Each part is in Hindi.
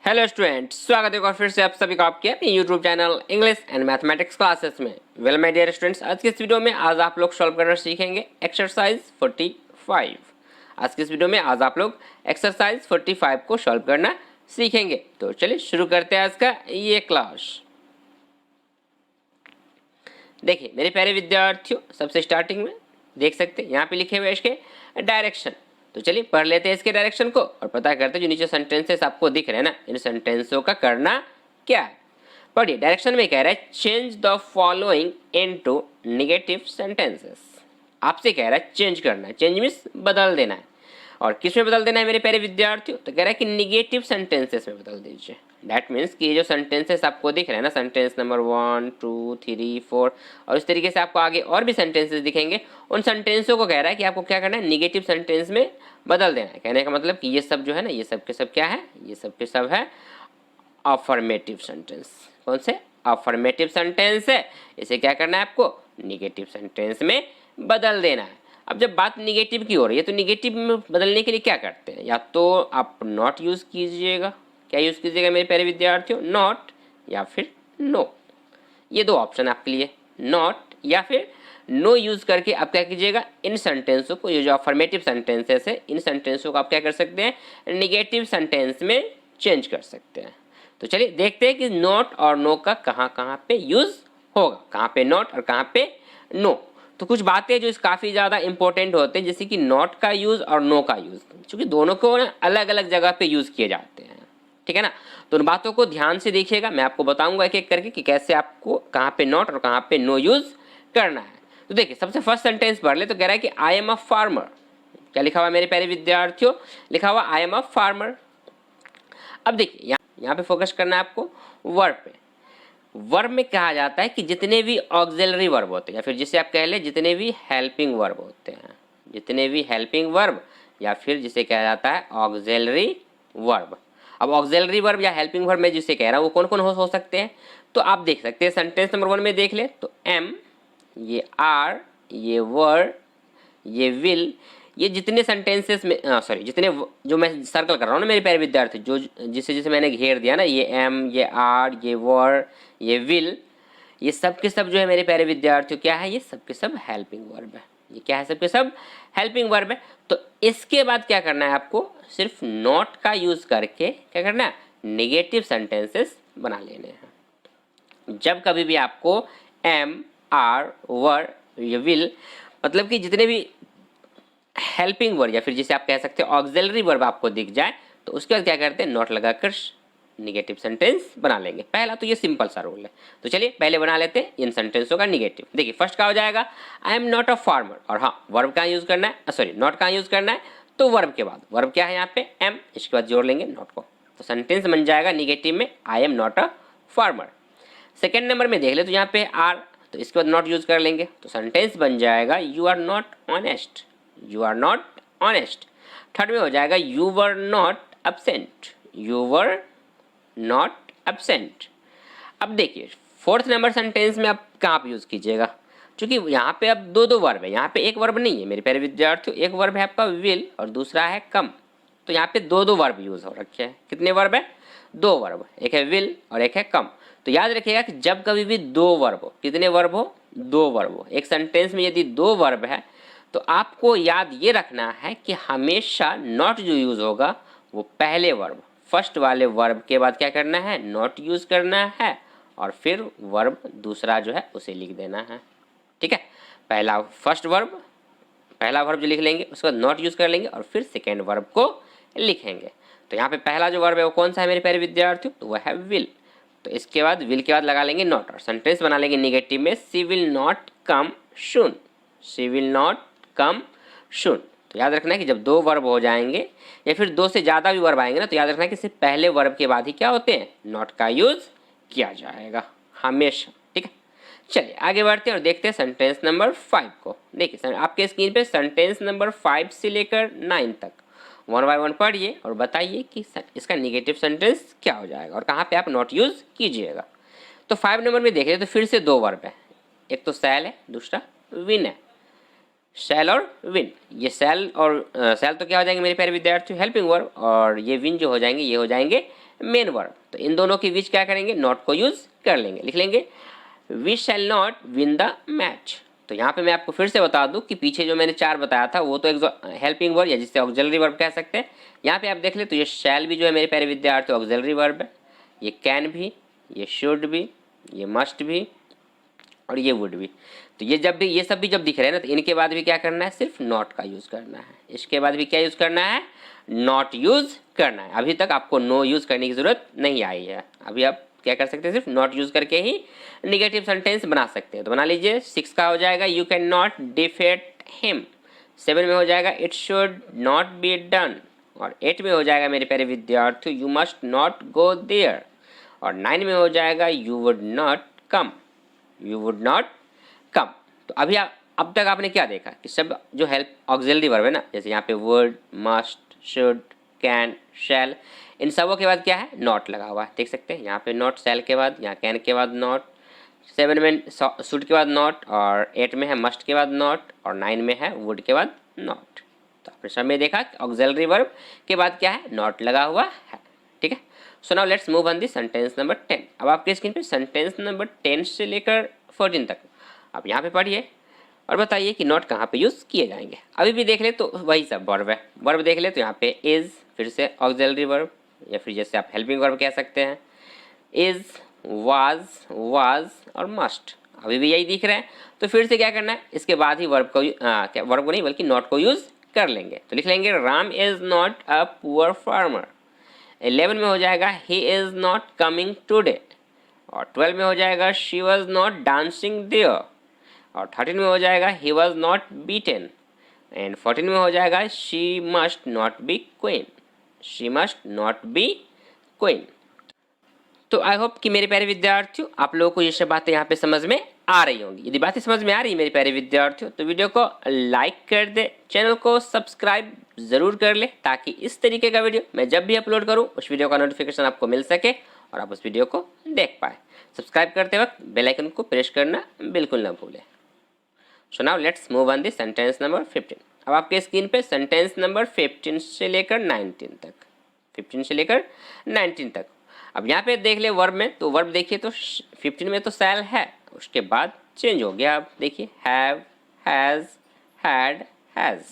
हेलो स्टूडेंट्स, स्वागत है एक बार फिर से आप सभी का आपके अपने YouTube channel English and mathematics classes में। वेल माय डियर स्टूडेंट्स, आज के इस वीडियो में आज आप लोग सॉल्व करना सीखेंगे एक्सरसाइज 45। आज के इस वीडियो में आज आप लोग एक्सरसाइज 45 को सॉल्व करना सीखेंगे। तो चलिए शुरू करते हैं आज का ये क्लास। देखिए मेरे प्यारे विद्यार्थियों, सबसे स्टार्टिंग में देख सकते हैं यहाँ पे लिखे हुए इसके डायरेक्शन। तो चलिए पढ़ लेते हैं इसके डायरेक्शन को और पता करते हैं जो नीचे सेंटेंसेस आपको दिख रहे हैं ना, इन सेंटेंसों का करना क्या है। पढ़िए, डायरेक्शन में कह रहा है change the following into negative sentences. आपसे कह रहा है चेंज करना है, चेंज मीन्स बदल देना है। और किस में बदल देना है मेरे प्यारे विद्यार्थियों? तो कह रहा है कि निगेटिव सेंटेंसेस में बदल दीजिए। दैट मीन्स कि ये जो सेंटेंसेस आपको दिख रहे हैं ना, सेंटेंस नंबर 1 2 3 4 और इस तरीके से आपको आगे और भी सेंटेंसेस दिखेंगे, उन सेंटेंसों को कह रहा है कि आपको क्या करना है, निगेटिव सेंटेंस में बदल देना है। कहने का मतलब कि ये सब जो है ना, ये सब के सब क्या है, ये सब के सब है अफर्मेटिव सेंटेंस। कौन से? अफर्मेटिव सेंटेंस है। इसे क्या करना है आपको? निगेटिव सेंटेंस में बदल देना है। अब जब बात निगेटिव की हो रही है तो निगेटिव में बदलने के लिए क्या करते हैं? या तो आप नॉट यूज़ कीजिएगा। क्या यूज़ कीजिएगा मेरे प्यारे विद्यार्थियों? नॉट या फिर नो। ये दो ऑप्शन आपके लिए, नॉट या फिर नो यूज़ करके आप क्या कीजिएगा, इन सेंटेंसों को, ये जो अफर्मेटिव सेंटेंसेस है, इन सेंटेंसों को आप क्या कर सकते हैं, निगेटिव सेंटेंस में चेंज कर सकते हैं। तो चलिए देखते हैं कि नॉट और नो का कहाँ कहाँ पे यूज़ होगा, कहाँ पे नॉट और कहाँ पे नो। तो कुछ बातें जो काफ़ी ज़्यादा इंपॉर्टेंट होते हैं, जैसे कि नॉट का यूज़ और नो का यूज़, क्योंकि दोनों को ना अलग अलग जगह पे यूज़ किए जाते हैं। ठीक है ना? तो उन बातों को ध्यान से देखिएगा, मैं आपको बताऊंगा एक एक करके कि कैसे आपको कहाँ पे नॉट और कहाँ पे नो यूज़ करना है। तो देखिए सबसे फर्स्ट सेंटेंस पढ़ ले, तो कह रहा है कि आई एम अ फार्मर। क्या लिखा हुआ मेरे प्यारे विद्यार्थियों? लिखा हुआ आई एम अ फार्मर। अब देखिए यहाँ पे फोकस करना है आपको वर्ब पे। वर्ब में कहा जाता है कि जितने भी ऑक्सिलरी वर्ब होते हैं, या फिर जिसे आप कह लें जितने भी हेल्पिंग वर्ब होते हैं, जितने भी हेल्पिंग वर्ब या फिर जिसे कहा जाता है ऑक्सिलरी वर्ब। अब ऑक्सिलरी वर्ब या हेल्पिंग वर्ब में जिसे कह रहा हूँ वो कौन कौन हो सकते हैं? तो आप देख सकते हैं सेंटेंस नंबर 1 में देख ले, तो एम, ये आर, ये वर, ये विल, ये जितने सेंटेंसेस में जितने जो मैं सर्कल कर रहा हूँ ना मेरे प्यारे विद्यार्थी, जो जिसे जिसे मैंने घेर दिया ना, ये एम, ये आर, ये वर, ये विल, ये सब के सब जो है मेरे प्यारे विद्यार्थियों क्या है, ये सब के सब हेल्पिंग वर्ब है। ये क्या है? सब के सब हेल्पिंग वर्ब है। तो इसके बाद क्या करना है आपको? सिर्फ नॉट का यूज करके क्या करना है, नेगेटिव सेंटेंसेस बना लेने हैं। जब कभी भी आपको एम, आर, वर, ये विल, मतलब कि जितने भी हेल्पिंग वर्ब या फिर जिसे आप कह सकते हैं ऑक्सिलरी वर्ब आपको दिख जाए, तो उसके बाद क्या करते हैं, नॉट लगाकर निगेटिव सेंटेंस बना लेंगे। पहला तो ये सिंपल सा रूल है। तो चलिए पहले बना लेते हैं इन सेंटेंसों का निगेटिव। देखिए फर्स्ट क्या हो जाएगा, I am not a farmer. और हाँ, वर्ब कहाँ यूज करना है, सॉरी नॉट कहाँ यूज करना है, तो वर्ब के बाद, वर्ब क्या है यहाँ पे, एम, इसके बाद जोड़ लेंगे नॉट को। तो सेंटेंस बन जाएगा निगेटिव में I am not a farmer. Second number में देख ले, तो यहाँ पे आर, तो इसके बाद नॉट यूज कर लेंगे, तो सेंटेंस बन जाएगा you are not honest, you are not honest. Third में हो जाएगा you were not absent, you were not absent. अब देखिए फोर्थ नंबर सेंटेंस में आप कहाँ पे यूज़ कीजिएगा, क्योंकि यहाँ पे अब दो दो वर्ब है, यहाँ पे एक वर्ब नहीं है मेरे प्यारे विद्यार्थियों। एक वर्ब है आपका विल और दूसरा है कम। तो यहाँ पे दो दो वर्ब यूज़ हो रखे हैं। कितने वर्ब है? दो वर्ब, एक है विल और एक है कम। तो याद रखिएगा कि जब कभी भी दो वर्ब हो, कितने वर्ब हो? दो वर्ब हो। एक सेंटेंस में यदि दो वर्ब है तो आपको याद ये रखना है कि हमेशा नॉट जो यूज़ होगा वो पहले वर्ब, फर्स्ट वाले वर्ब के बाद क्या करना है, नॉट यूज़ करना है, और फिर वर्ब दूसरा जो है उसे लिख देना है। ठीक है? पहला फर्स्ट वर्ब, पहला वर्ब जो लिख लेंगे उसके बाद नॉट यूज़ कर लेंगे और फिर सेकेंड वर्ब को लिखेंगे। तो यहाँ पे पहला जो वर्ब है वो कौन सा है मेरे प्यारे विद्यार्थियों? तो वह है विल। तो इसके बाद विल के बाद लगा लेंगे नॉट और सेंटेंस बना लेंगे निगेटिव में she will not come soon, she will not come soon. तो याद रखना है कि जब दो वर्ब हो जाएंगे या फिर दो से ज़्यादा भी वर्ब आएंगे ना, तो याद रखना है कि सिर्फ पहले वर्ब के बाद ही क्या होते हैं, नॉट का यूज़ किया जाएगा हमेशा। ठीक है? चलिए आगे बढ़ते हैं और देखते हैं सेंटेंस नंबर 5 को। देखिए आपके स्क्रीन पे सेंटेंस नंबर 5 से लेकर 9 तक वन बाय वन पढ़िए और बताइए कि इसका निगेटिव सेंटेंस क्या हो जाएगा और कहाँ पे आप नॉट यूज़ कीजिएगा। तो 5 नंबर में देखिए तो फिर से दो वर्ब है, एक तो सैल है, दूसरा विन है। शैल और विन, ये शैल और शैल तो क्या हो जाएंगे मेरे प्यारे विद्यार्थियों, हेल्पिंग वर्ब, और ये विन जो हो जाएंगे ये हो जाएंगे मेन वर्ब। तो इन दोनों के बीच क्या करेंगे, नॉट को यूज कर लेंगे। लिख लेंगे we shall not win the match. तो यहाँ पे मैं आपको फिर से बता दूं कि पीछे जो मैंने 4 बताया था वो तो एक हेल्पिंग वर्ब या जिससे ऑक्सिलरी वर्ब कह सकते हैं। यहाँ पे आप देख ले तो ये शैल भी जो है मेरे प्यारे विद्यार्थी ऑक्सिलरी वर्ब है, ये कैन भी, ये शुड भी, ये मस्ट भी और ये वुड भी। तो ये जब भी ये सब भी जब दिख रहे हैं ना तो इनके बाद भी क्या करना है, सिर्फ नॉट का यूज़ करना है। इसके बाद भी क्या यूज़ करना है, नॉट यूज़ करना है। अभी तक आपको नो यूज़ करने की ज़रूरत नहीं आई है। अभी आप क्या कर सकते हैं, सिर्फ नॉट यूज़ करके ही निगेटिव सेंटेंस बना सकते हैं। तो बना लीजिए 6 का हो जाएगा you can not defeat him, 7 में हो जाएगा it should not be done, और 8 में हो जाएगा मेरे प्यारे विद्यार्थी you must not go there, और 9 में हो जाएगा you would not come, you would not come. तो अभी अब तक आपने क्या देखा कि सब जो हेल्प ऑक्सिलरी वर्ब है ना, जैसे यहाँ पे वुड, मस्ट, शुड, कैन, शैल, इन सबों के बाद क्या है, नॉट लगा हुआ है। देख सकते हैं यहाँ पे नॉट, शैल के बाद, यहाँ कैन के बाद नॉट, 7 में शुड के बाद नॉट, और 8 में है मस्ट के बाद नॉट, और 9 में है वुड के बाद नॉट। तो आपने सब में देखा कि ऑक्सिलरी वर्ब के बाद क्या है, नॉट लगा हुआ है। ठीक है, सो now let's move on the sentence number 10। अब आपके स्क्रीन पे सेंटेंस नंबर 10 से लेकर 14 तक आप यहाँ पे पढ़िए और बताइए कि नॉट कहाँ पे यूज़ किए जाएंगे। अभी भी देख ले तो वही सब वर्ब है। वर्ब देख ले तो यहाँ पे इज़, फिर से ऑक्सिलरी वर्ब, या फिर जैसे आप हेल्पिंग वर्ब कह सकते हैं, इज़, वाज और मस्ट। अभी भी यही दिख रहा है। तो फिर से क्या करना है, इसके बाद ही वर्ब को वर्ब को नहीं बल्कि नॉट को यूज़ कर लेंगे। तो लिख लेंगे Ram is not a poor farmer. 11 में हो जाएगा he is not coming today, और 12 में हो जाएगा she was not dancing there, और 13 में हो जाएगा he was not beaten, and 14 में हो जाएगा she must not be queen, she must not be queen. तो आई होप कि मेरे प्यारे विद्यार्थियों आप लोगों को ये सब बातें यहाँ पे समझ में आ रही होंगी। यदि बातें समझ में आ रही है मेरे प्यारे विद्यार्थियों तो वीडियो को लाइक कर दे, चैनल को सब्सक्राइब ज़रूर कर ले, ताकि इस तरीके का वीडियो मैं जब भी अपलोड करूँ उस वीडियो का नोटिफिकेशन आपको मिल सके और आप उस वीडियो को देख पाए। सब्सक्राइब करते वक्त बेल आइकन को प्रेस करना बिल्कुल ना भूलें। सो now let's move on the sentence number 15। अब आपके स्क्रीन पे सेंटेंस नंबर 15 से लेकर 19 तक, 15 से लेकर 19 तक। अब यहाँ पे देख ले वर्ब में, तो वर्ब देखिए तो 15 में तो शैल है, उसके बाद चेंज हो गया। आप देखिए हैव, हैज़, हैड, हैज़।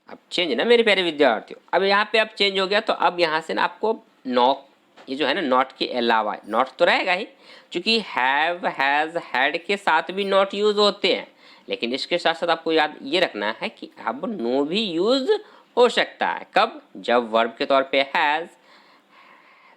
अब चेंज है ना मेरे प्यारे विद्यार्थियों। अब यहाँ पे अब चेंज हो गया तो अब यहाँ से ना आपको नॉट, ये जो है ना नॉट के अलावा, नॉट तो रहेगा ही, क्योंकि हैव, हैज़, हैड के साथ भी नॉट यूज़ होते हैं, लेकिन इसके साथ साथ आपको याद ये रखना है कि अब नो भी यूज़ हो सकता है। कब, जब वर्ब के तौर पे हैज़,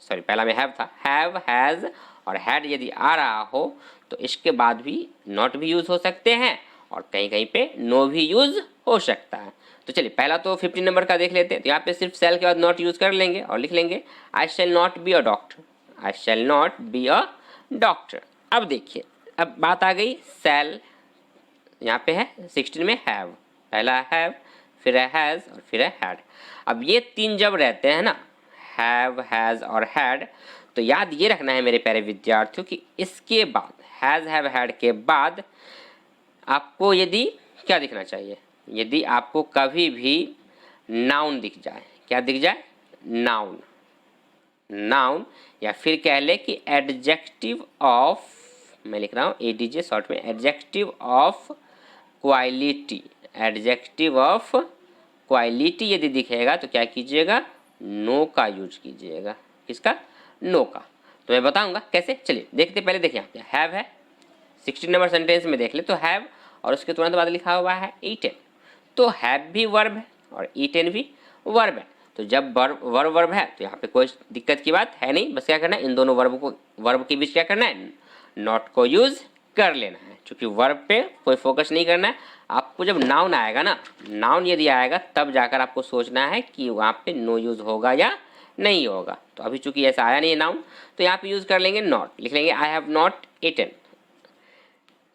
सॉरी पहला में हैव था, हैव, हैज़ और हैड यदि आ रहा हो तो इसके बाद भी नॉट भी यूज़ हो सकते हैं और कहीं कहीं पे नो भी यूज़ हो सकता है। तो चलिए पहला तो 15 नंबर का देख लेते हैं। तो यहाँ पे सिर्फ शैल के बाद नॉट यूज़ कर लेंगे और लिख लेंगे I shall not be a doctor, I shall not be a doctor. अब देखिए अब बात आ गई शैल, यहाँ पे है 16 में हैव, पहला हैव, फिर है हैज़ और फिर है हैड। अब ये तीन जब रहते हैं ना, हैव, हैज़ और हैड, तो याद ये रखना है मेरे प्यारे विद्यार्थियों कि इसके बाद हैज़, हैव, हैड के बाद आपको यदि क्या दिखना चाहिए, यदि आपको कभी भी नाउन दिख जाए, क्या दिख जाए, नाउन, नाउन, या फिर कह ले कि एडजेक्टिव ऑफ, मैं लिख रहा हूँ एडीजे शॉर्ट में, adjective of quality, adjective of quality यदि दिखेगा तो क्या कीजिएगा, नो का यूज कीजिएगा। किसका, नो का। तो मैं बताऊंगा कैसे, चलिए देखते। पहले देखिए यहाँ पे हैव है, 16 नंबर सेंटेंस में देख ले तो हैव और उसके तुरंत बाद लिखा हुआ है ईटेन, तो हैव भी वर्ब है और ईटेन भी वर्ब है। तो जब वर्ब है तो यहाँ पे कोई दिक्कत की बात है नहीं, बस क्या करना है, इन दोनों वर्ब के बीच क्या करना है, नॉट को यूज कर लेना है। क्योंकि वर्ब पे कोई फोकस नहीं करना है, आपको जब नाउन आएगा ना, नाउन यदि आएगा तब जाकर आपको सोचना है कि वहाँ पे नो यूज होगा या नहीं होगा। तो अभी चूंकि ऐसा आया नहीं है नाउन, तो यहाँ पे यूज कर लेंगे नॉट, लिख लेंगे I have not eaten.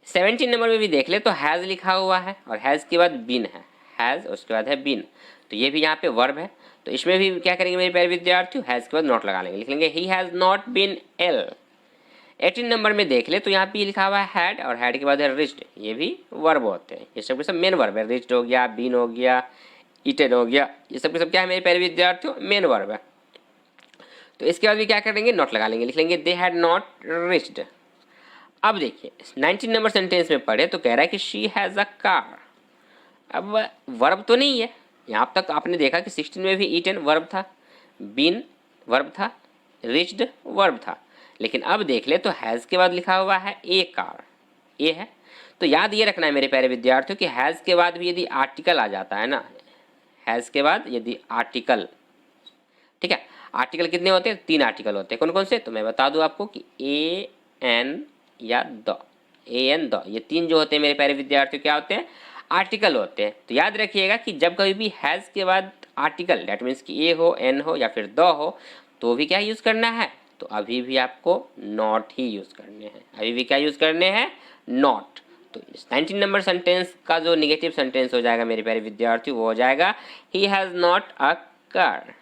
17 number में भी देख ले तो हैज़ लिखा हुआ है और हैज़ के बाद बीन है, हैज़ उसके बाद है बीन, तो ये भी यहाँ पे वर्ब है। तो इसमें भी क्या करेंगे मेरे प्यारे विद्यार्थियों, हैज़ के बाद नॉट लगा लेंगे, लिख लेंगे he has not been ill. 18 number में देख ले तो यहाँ पे लिखा हुआ है हैड और हैड के बाद है रिच्ड, ये भी वर्ब होते हैं, ये सब के सब मेन वर्ब है। रिच्ड हो गया, बीन हो गया, ईटेन हो गया, ये सब के सब क्या है मेरे प्यारे विद्यार्थियों, मेन वर्ब है। तो इसके बाद भी क्या करेंगे, नॉट लगा लेंगे, लिख लेंगे दे हैड नॉट रिच्ड। अब देखिए 19 नंबर सेंटेंस में पढ़े तो कह रहा है कि शी हैज़ अ कार। अब वर्ब तो नहीं है, यहाँ तक आपने देखा कि 16 में भी ईटन वर्ब था, बीन वर्ब था, रिच्ड वर्ब था, लेकिन अब देख ले तो हैज़ के बाद लिखा हुआ है ए कार, ए है। तो याद ये रखना है मेरे प्यारे विद्यार्थियों कि हैज़ के बाद भी यदि आर्टिकल आ जाता है ना, हैज़ के बाद यदि आर्टिकल, ठीक है, आर्टिकल कितने होते हैं, 3 आर्टिकल होते हैं। कौन कौन से, तो मैं बता दूं आपको कि ए एन या द, ए एन द, ये 3 जो होते हैं मेरे प्यारे विद्यार्थियों क्या होते हैं, आर्टिकल होते हैं। तो याद रखिएगा कि जब कभी भी हैज़ के बाद आर्टिकल, डैट मीन्स कि ए हो, एन हो या फिर द हो, तो भी क्या यूज़ करना है, तो अभी भी आपको नॉट ही यूज़ करने हैं, अभी भी क्या यूज़ करने हैं, नॉट। तो 19 नंबर सेंटेंस का जो निगेटिव सेंटेंस हो जाएगा मेरे प्यारे विद्यार्थियों, वो हो जाएगा he has not a car,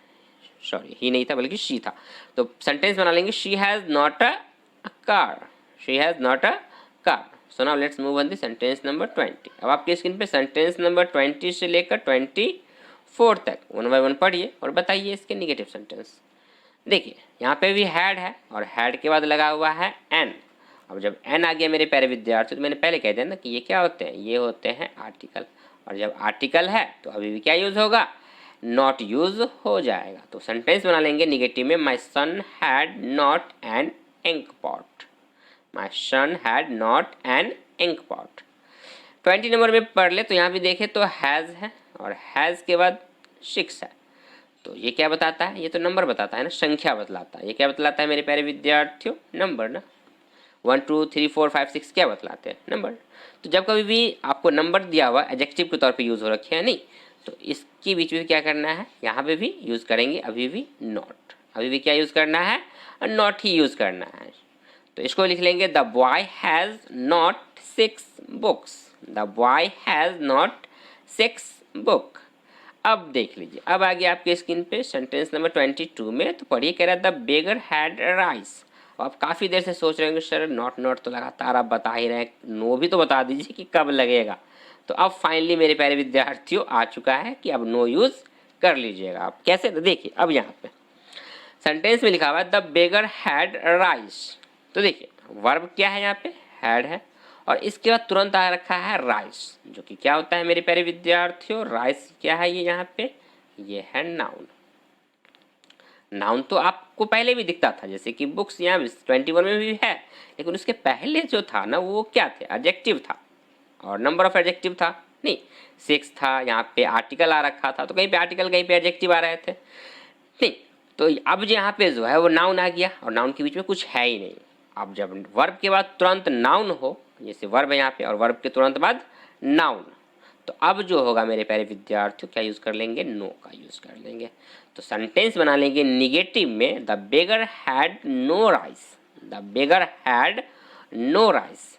sorry he नहीं था बल्कि शी था। तो सेंटेंस बना लेंगे she has not a car, she has not a car. So now let's move on the sentence number 20। अब आपकी स्क्रीन पे सेंटेंस नंबर 20 से लेकर 24 तक 1 बाय 1 पढ़िए और बताइए इसके निगेटिव सेंटेंस। देखिए यहाँ पे भी हैड है और हैड के बाद लगा हुआ है एन। अब जब एन आ गया मेरे प्यारे विद्यार्थी, तो मैंने पहले कह दिया ना कि ये क्या होते हैं, ये होते हैं आर्टिकल, और जब आर्टिकल है तो अभी भी क्या यूज़ होगा, नॉट यूज हो जाएगा। तो सेंटेंस बना लेंगे निगेटिव में, my son had not an ink pot, my son had not an ink pot. 20 नंबर में पढ़ ले तो यहाँ भी देखें तो हैज़ है और हैज़ के बाद 6 है। तो ये क्या बताता है, ये तो नंबर बताता है ना, संख्या बतलाता है। ये क्या बतलाता है मेरे प्यारे विद्यार्थियों, नंबर ना, 1 2 3 4 5 6 क्या बतलाते हैं, नंबर। तो जब कभी भी आपको नंबर दिया हुआ एडजेक्टिव के तौर पे यूज़ हो रखे हैं नहीं, तो इसके बीच में क्या करना है, यहाँ पे भी यूज़ करेंगे अभी भी नॉट, अभी भी क्या यूज़ करना है, नॉट ही यूज़ करना है। तो इसको लिख लेंगे the boy has not 6 books, the boy has not 6 book. अब देख लीजिए, अब आ गया आपके स्क्रीन पे सेंटेंस नंबर 22 में, तो पढ़िए, कह रहा है द बेगर हैड राइस। आप काफ़ी देर से सोच रहे होंगे सर नॉट नॉट तो लगातार आप बता ही रहे हैं, नो भी तो बता दीजिए कि कब लगेगा। तो अब फाइनली मेरे प्यारे विद्यार्थियों आ चुका है कि अब नो यूज़ कर लीजिएगा आप। कैसे, तो देखिए अब यहाँ पे सेंटेंस में लिखा हुआ है द बेगर हैड राइस। तो देखिए वर्ब क्या है, यहाँ पे हैड है और इसके बाद तुरंत आ रखा है राइस, जो कि क्या होता है मेरे प्यारे विद्यार्थियों, राइस क्या है ये यहाँ पे, ये है नाउन। नाउन तो आपको पहले भी दिखता था, जैसे कि बुक्स यहाँ 21 में भी है, लेकिन उसके पहले जो था ना वो क्या थे, एडजेक्टिव था और नंबर ऑफ एडजेक्टिव था नहीं, 6 था। यहाँ पे आर्टिकल आ रखा था, तो कहीं पे आर्टिकल कहीं पे एडजेक्टिव आ रहे थे नहीं। तो अब यहाँ पे जो है वो नाउन आ गया और नाउन के बीच में कुछ है ही नहीं। अब जब वर्ब के बाद तुरंत नाउन हो, जैसे वर्ब है यहाँ पे और वर्ब के तुरंत बाद नाउन, तो अब जो होगा मेरे प्यारे विद्यार्थियों क्या यूज़ कर लेंगे, नो का यूज़ कर लेंगे। तो सेंटेंस बना लेंगे निगेटिव में the beggar had no rice, the beggar had no rice.